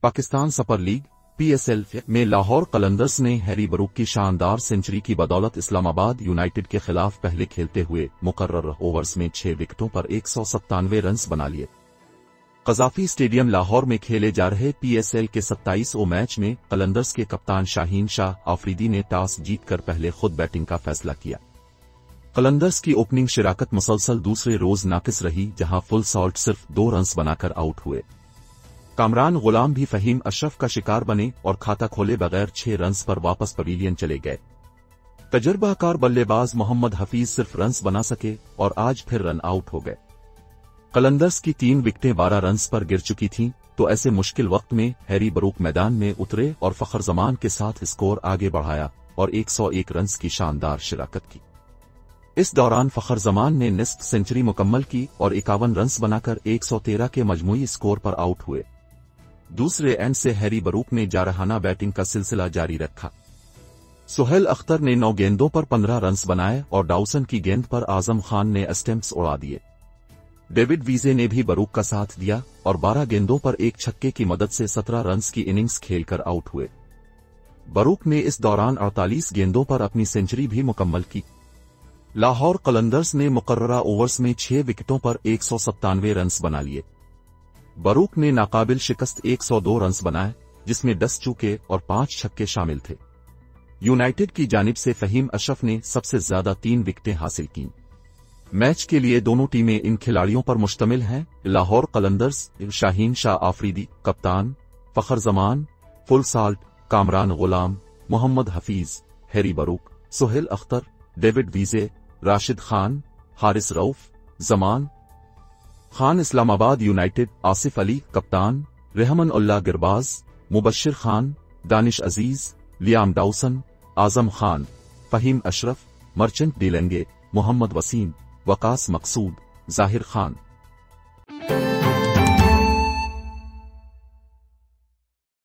Pakistan super league PSL में लाहौर कलंदर्स ने Harry बरूक की शानदार सेंचुरी की बदौलत इस्लामाबाद यूनाइटेड के खिलाफ पहले खेलते हुए मुकर्रर ओवर्स में 6 विकेटों पर 197 रन बना लिए। कज़ाफी स्टेडियम लाहौर में खेले जा रहे PSL के 27वें मैच में कलंदर्स के कप्तान शाहीन शाह आफरीदी ने टॉस जीतकर पहले खुद बैटिंग का फैसला किया। कलंदर्स की ओपनिंग शिराकत मुसलसल दूसरे रोज नाकिस रही, जहां फुल सॉल्ट सिर्फ 2 रन बनाकर आउट हुए। कामरान गुलाम भी फहीम अशरफ का शिकार बने और खाता खोले बगैर 6 रन पर वापस पवेलियन चले गए। तजर्बाकार बल्लेबाज मोहम्मद हफीज सिर्फ रन बना सके और आज फिर रन आउट हो गए। कलंदर्स की 3 विकेटें 12 रन पर गिर चुकी थीं, तो ऐसे मुश्किल वक्त में हैरी बरूक मैदान में उतरे और फखर जमान के साथ स्कोर आगे बढ़ाया और 101 रन की शानदार शिराकत की। इस दौरान फखर जमान ने निस्फ सेंचुरी मुकम्मल की और 51 रन बनाकर 113 के मजमूई स्कोर पर आउट हुए। दूसरे एंड से हैरी बरूक ने जारहाना बैटिंग का सिलसिला जारी रखा। सुहेल अख्तर ने 9 गेंदों पर 15 रन बनाए और डाउसन की गेंद पर आजम खान ने स्टंप्स उड़ा दिए। डेविड वीजे ने भी बरूक का साथ दिया और 12 गेंदों पर एक छक्के की मदद से 17 रन की इनिंग्स खेलकर आउट हुए। बरूक ने इस दौरान 48 गेंदों पर अपनी सेंचुरी भी मुकम्मल की। लाहौर कलंदर्स ने मुकर्ररा ओवर्स में 6 विकेटों पर 197 रन बना लिए। बरूक ने नाकाबिल शिकस्त 102 रन बनाए, जिसमें 10 चौके और 5 छक्के शामिल थे। यूनाइटेड की जानिब से फहीम अशरफ ने सबसे ज्यादा 3 विकेटें हासिल कीं। मैच के लिए दोनों टीमें इन खिलाड़ियों पर मुश्तमिल हैं। लाहौर कलंदर्स शाहीन शाह आफरीदी कप्तान, Fakhar Zaman, Phil Salt, Kamran Ghulam, Mohammad Hafeez, Harry Brook, Sohail Akhtar, David Wiese, Rashid Khan, Haris Rauf, Zaman Khan. Islamabad United Asif Ali कप्तान, Rahmanullah Gurbaz, Mubasir Khan, Danish Aziz, Liam Dawson, Azam Khan, Faheem Ashraf, Marchant de Lange, Mohammad Wasim, Waqas Maqsood, Zahir Khan.